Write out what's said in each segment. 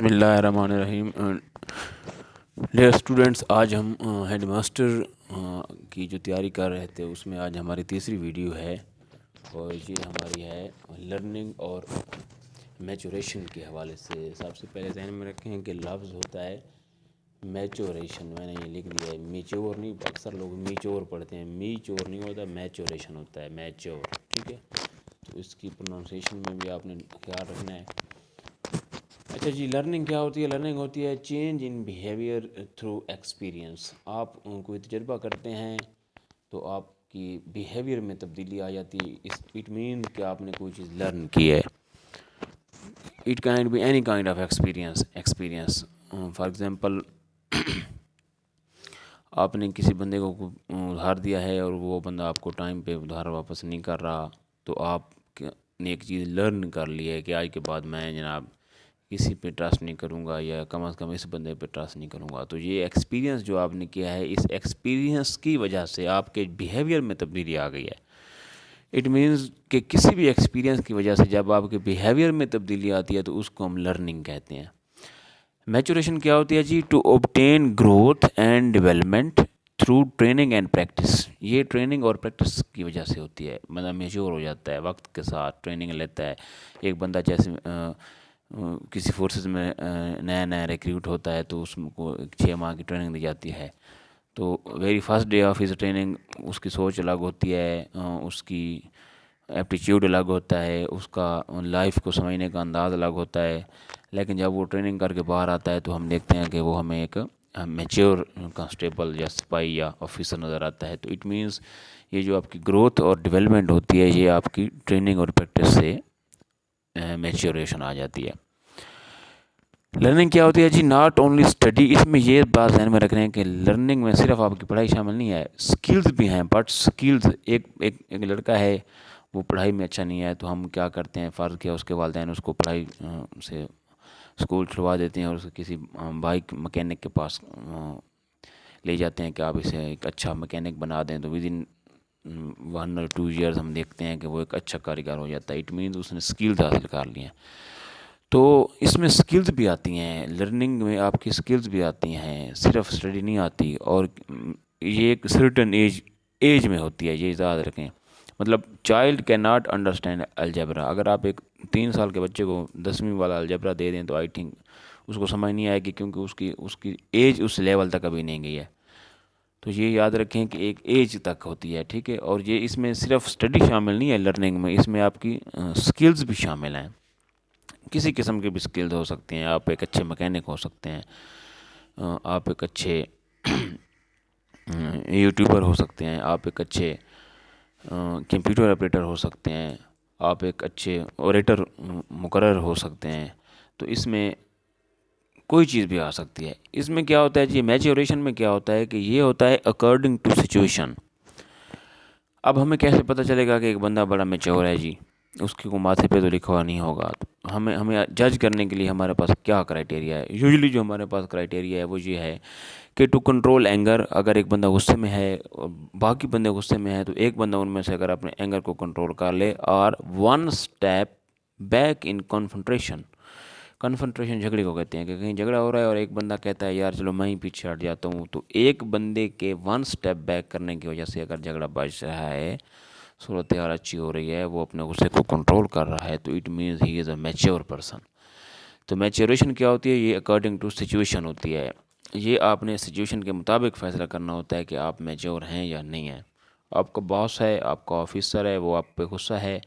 بسم اللہ الرحمن الرحیم۔ ڈیئر اسٹوڈنٹس، آج ہم ہیڈ ماسٹر کی جو تیاری کر رہے تھے اس میں آج ہماری تیسری ویڈیو ہے، اور یہ ہماری ہے لرننگ اور میچوریشن کے حوالے سے۔ سب سے پہلے ذہن میں رکھیں کہ لفظ ہوتا ہے میچوریشن، میں نے یہ لکھ دیا ہے، میچور نہیں، اکثر لوگ میچور پڑھتے ہیں، میچور نہیں ہوتا، میچوریشن ہوتا ہے، میچور، ٹھیک ہے؟ تو اس کی پروننسیشن میں بھی آپ نے خیال رکھنا ہے۔ اچھا جی، لرننگ کیا ہوتی ہے؟ لرننگ ہوتی ہے change in behaviour through experience. آپ کوئی تجربہ کرتے ہیں تو آپ کی بیہیویئر میں تبدیلی آ جاتی ہے۔ اٹ مینس کہ آپ نے کوئی چیز لرن کی ہے۔ It can be any kind of experience. For example, آپ نے کسی بندے کو ادھار دیا ہے اور وہ بندہ آپ کو ٹائم پہ ادھار واپس نہیں کر رہا، تو آپ نے ایک چیز لرن کر لی ہے کہ آج کے بعد میں جناب کسی پہ ٹرسٹ نہیں کروں گا، یا کم از کم اس بندے پہ ٹرسٹ نہیں کروں گا۔ تو یہ ایکسپیرینس جو آپ نے کیا ہے، اس ایکسپیرینس کی وجہ سے آپ کے بیہیویئر میں تبدیلی آ گئی ہے۔ اٹ مینز کہ کسی بھی ایکسپیرینس کی وجہ سے جب آپ کے بیہیویئر میں تبدیلی آتی ہے تو اس کو ہم لرننگ کہتے ہیں۔ میچوریشن کیا ہوتی ہے جی؟ To obtain growth and development through training and practice. یہ ٹریننگ اور پریکٹس کی وجہ سے ہوتی ہے، مطلب میچور ہو جاتا ہے وقت کے ساتھ، ٹریننگ لیتا ہے۔ ایک بندہ جیسے کسی فورسز میں نیا ریکریوٹ ہوتا ہے تو اس کو 6 ماہ کی ٹریننگ دی جاتی ہے، تو very first day of his training اس کی سوچ الگ ہوتی ہے، اس کی ایپٹیچیوڈ الگ ہوتا ہے، اس کا لائف کو سمجھنے کا انداز الگ ہوتا ہے۔ لیکن جب وہ ٹریننگ کر کے باہر آتا ہے تو ہم دیکھتے ہیں کہ وہ ہمیں ایک میچور کانسٹیبل یا سپاہی یا آفیسر نظر آتا ہے۔ تو اٹ مینس یہ جو آپ کی گروتھ اور ڈیولپمنٹ ہوتی ہے، یہ آپ کی ٹریننگ اور پریکٹس سے میچوریشن آ جاتی ہے۔ لرننگ کیا ہوتی ہے جی؟ Not only study. اس میں یہ بات ذہن میں رکھ رہے ہیں کہ لرننگ میں صرف آپ کی پڑھائی شامل نہیں ہے، سکلز بھی ہیں۔ بٹ سکلز، ایک لڑکا ہے وہ پڑھائی میں اچھا نہیں ہے تو ہم کیا کرتے ہیں، فرض کیا اس کے والدین اس کو پڑھائی سے اسکول چھڑوا دیتے ہیں اور اسے کسی بائک مکینک کے پاس لے جاتے ہیں کہ آپ اسے ایک اچھا مکینک بنا دیں، تو ود ان 1 or 2 ایئرز ہم دیکھتے ہیں کہ وہ ایک اچھا کاریگر ہو جاتا ہے۔ اٹ مینز اس نے سکلز حاصل کر لی ہیں۔ تو اس میں سکلز بھی آتی ہیں، لرننگ میں آپ کی سکلز بھی آتی ہیں، صرف اسٹڈی نہیں آتی، اور یہ ایک سرٹن ایج میں ہوتی ہے، یہ یاد رکھیں۔ مطلب child can not understand algebra. اگر آپ ایک 3 سال کے بچے کو 10ویں والا الجبرا دے دیں تو آئی تھنک اس کو سمجھ نہیں آئے گی، کیونکہ اس کی ایج اس لیول تک ابھی نہیں گئی ہے۔ تو یہ یاد رکھیں کہ ایک ایج تک ہوتی ہے، ٹھیک ہے؟ اور یہ اس میں صرف اسٹڈی شامل نہیں ہے لرننگ میں، اس میں آپ کی سکلز بھی شامل ہیں۔ کسی قسم کے بھی سکلز ہو سکتے ہیں، آپ ایک اچھے مکینک ہو سکتے ہیں، آپ ایک اچھے یوٹیوبر ہو سکتے ہیں، آپ ایک اچھے کمپیوٹر آپریٹر ہو سکتے ہیں، آپ ایک اچھے اوریٹر مقرر ہو سکتے ہیں۔ تو اس میں کوئی چیز بھی آ سکتی ہے۔ اس میں کیا ہوتا ہے جی؟ میچوریشن میں کیا ہوتا ہے کہ یہ ہوتا ہے اکارڈنگ ٹو سچویشن۔ اب ہمیں کیسے پتہ چلے گا کہ ایک بندہ بڑا میچور ہے جی؟ اس کی کو ماتھے پہ تو لکھا ہوا نہیں ہوگا۔ تو ہمیں جج کرنے کے لیے ہمارے پاس کیا کرائٹیریا ہے؟ یوزلی جو ہمارے پاس کرائٹیریا ہے وہ یہ ہے کہ ٹو کنٹرول اینگر۔ اگر ایک بندہ غصے میں ہے اور باقی بندے غصے میں ہیں، تو ایک بندہ ان میں سے اگر اپنے اینگر کو کنٹرول کر لے، اور 1 step بیک ان کنفرنٹریشن جھگڑے کو کہتے ہیں، کہ کہیں جھگڑا ہو رہا ہے اور ایک بندہ کہتا ہے یار چلو میں ہی پیچھے ہٹ جاتا ہوں، تو ایک بندے کے 1 step بیک کرنے کی وجہ سے اگر جھگڑا بچ رہا ہے، صورتحال اچھی ہو رہی ہے، وہ اپنے غصے کو کنٹرول کر رہا ہے، تو it means he is a mature person. تو میچوریشن کیا ہوتی ہے؟ یہ اکارڈنگ ٹو سچویشن ہوتی ہے۔ یہ آپ نے سچویشن کے مطابق فیصلہ کرنا ہوتا ہے کہ آپ میچور ہیں یا نہیں ہیں۔ آپ کا باس ہے، آپ کا آفیسر ہے، وہ آپ پہ غصہ ہے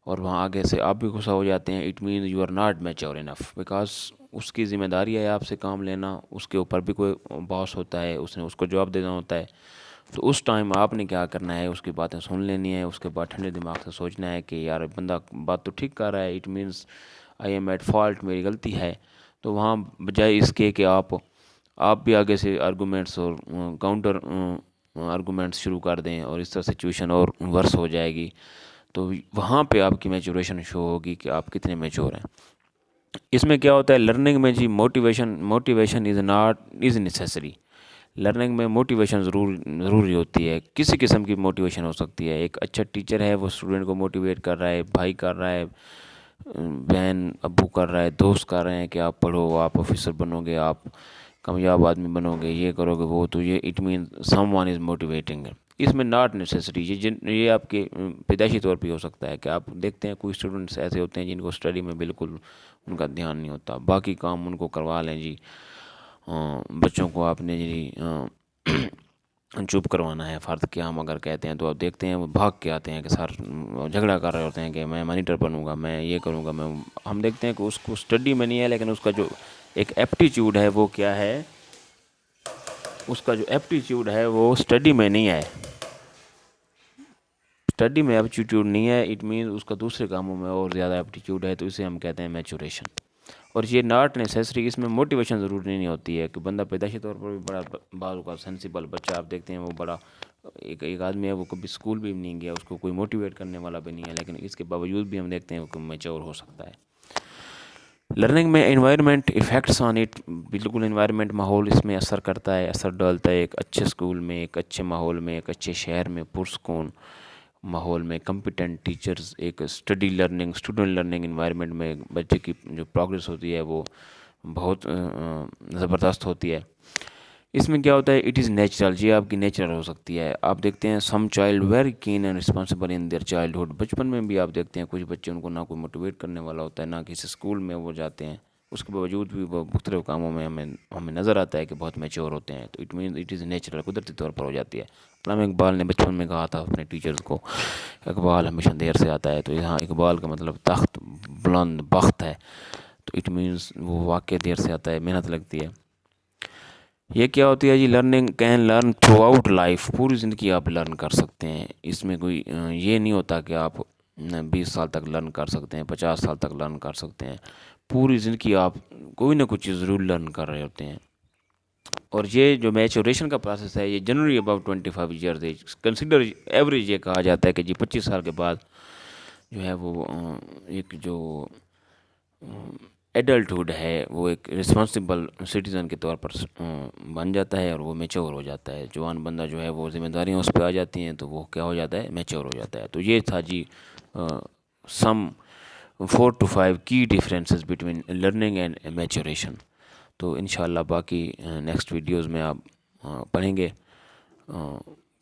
اور وہاں آگے سے آپ بھی غصہ ہو جاتے ہیں، it means you are not mature enough, because اس کی ذمہ داری ہے آپ سے کام لینا، اس کے اوپر بھی کوئی باس ہوتا ہے، اس نے اس کو جواب دینا ہوتا ہے۔ تو اس ٹائم آپ نے کیا کرنا ہے؟ اس کی باتیں سن لینی ہے، اس کے بعد ٹھنڈے دماغ سے سوچنا ہے کہ یار بندہ بات تو ٹھیک کر رہا ہے، it means I am at fault, میری غلطی ہے۔ تو وہاں بجائے اس کے کہ آپ بھی آگے سے آرگومنٹس اور کاؤنٹر آرگومنٹس شروع کر دیں اور اس طرح سچویشن اور ورس ہو جائے گی، تو وہاں پہ آپ کی میچوریشن شو ہوگی کہ آپ کتنے میچور ہیں۔ اس میں کیا ہوتا ہے لرننگ میں جی؟ Motivation is necessary. لرننگ میں موٹیویشن ضروری ہوتی ہے، کسی قسم کی موٹیویشن ہو سکتی ہے۔ ایک اچھا ٹیچر ہے، وہ اسٹوڈنٹ کو موٹیویٹ کر رہا ہے، بھائی کر رہا ہے، بہن ابو کر رہا ہے، دوست کر رہے ہیں کہ آپ پڑھو، آپ آفیسر بنو گے، آپ کامیاب آدمی بنو گے، یہ کرو گے وہ، تو یہ it mean someone is motivating. اس میں ناٹ نیسیسری، یہ آپ کے پیدائشی طور پہ ہو سکتا ہے کہ آپ دیکھتے ہیں کوئی اسٹوڈنٹس ایسے ہوتے ہیں جن کو اسٹڈی میں بالکل ان کا دھیان نہیں ہوتا، باقی کام ان کو کروا لیں جی. بچوں کو آپ نے جی چپ کروانا ہے فرد کہ ہم اگر کہتے ہیں تو آپ دیکھتے ہیں وہ بھاگ کے آتے ہیں کہ سر جھگڑا کر رہے ہوتے ہیں کہ میں مانیٹر بنوں گا، میں یہ کروں گا. ہم دیکھتے ہیں کہ اس کو اسٹڈی میں نہیں ہے، لیکن اس کا جو ایک ایپٹیچیوڈ ہے وہ کیا ہے، اس کا جو ایپٹیچیوڈ ہے وہ اسٹڈی میں نہیں ہے. اسٹڈی میں ایپٹیچیوڈ نہیں ہے، اٹ مینس اس کا دوسرے کاموں میں اور زیادہ ایپٹیچیوڈ ہے، تو اسے ہم کہتے ہیں میچوریشن. اور یہ ناٹ نیسیسری، اس میں موٹیویشن ضروری نہیں ہوتی ہے کہ بندہ پیدائشی طور پر بھی بڑا بعض کا سینسیبل بچہ آپ دیکھتے ہیں وہ بڑا ایک آدمی ہے، وہ کبھی اسکول بھی نہیں گیا، اس کو کوئی موٹیویٹ کرنے والا بھی نہیں ہے، لیکن اس کے باوجود بھی ہم دیکھتے ہیں وہ میچور ہو سکتا ہے. لرننگ میں انوائرمنٹ افیکٹس آن اٹ، بالکل انوائرمنٹ ماحول اس میں اثر کرتا ہے، اثر ڈالتا ہے. ایک اچھے اسکول میں، ایک اچھے ماحول میں، ایک اچھے شہر میں، پرسکون ماحول میں، کمپیٹنٹ ٹیچرز، ایک اسٹوڈنٹ لرننگ انوائرمنٹ میں بچے کی جو پروگریس ہوتی ہے وہ بہت زبردست ہوتی ہے. اس میں کیا ہوتا ہے، اٹ از نیچرل، یہ آپ کی نیچرل ہو سکتی ہے. آپ دیکھتے ہیں some child very keen and responsible in their childhood, بچپن میں بھی آپ دیکھتے ہیں کچھ بچے ان کو نہ کوئی موٹیویٹ کرنے والا ہوتا ہے، نہ کسی اسکول میں وہ جاتے ہیں، اس کے باوجود بھی وہ مختلف کاموں میں ہمیں نظر آتا ہے کہ بہت میچور ہوتے ہیں. تو it means it is natural, قدرتی طور پر ہو جاتی ہے. علامہ اقبال نے بچپن میں کہا تھا اپنے ٹیچرز کو، اقبال ہمیشہ دیر سے آتا ہے. تو یہاں اقبال کا مطلب تخت بلند بخت ہے، تو اٹ مینس وہ واقع دیر سے آتا ہے، محنت لگتی ہے. یہ کیا ہوتی ہے جی، learning can learn throughout life, پوری زندگی آپ لرن کر سکتے ہیں. اس میں کوئی یہ نہیں ہوتا کہ آپ 20 سال تک لرن کر سکتے ہیں، 50 سال تک لرن کر سکتے ہیں. پوری زندگی آپ کوئی نہ کوئی چیز ضرور لرن کر رہے ہوتے ہیں. اور یہ جو میچوریشن کا پروسیس ہے یہ generally about 25 years age, consider average یہ کہا جاتا ہے کہ جی 25 سال کے بعد جو ہے وہ ایک جو ایڈلٹہڈ ہے وہ ایک رسپانسبل سٹیزن کے طور پر بن جاتا ہے اور وہ میچور ہو جاتا ہے. جوان بندہ جو ہے وہ ذمہ داریاں اس پہ آ جاتی ہیں تو وہ کیا ہو جاتا ہے، میچور ہو جاتا ہے. تو یہ تھا جی سم 4 to 5 کی differences between learning and maturation. تو انشاءاللہ باقی نیکسٹ ویڈیوز میں آپ پڑھیں گے.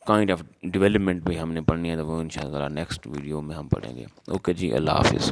کائنڈ آف ڈیولپمنٹ بھی ہم نے پڑھنی ہے، تو وہ انشاءاللہ نیکسٹ ویڈیو میں ہم پڑھیں گے. اوکے جی، اللہ حافظ.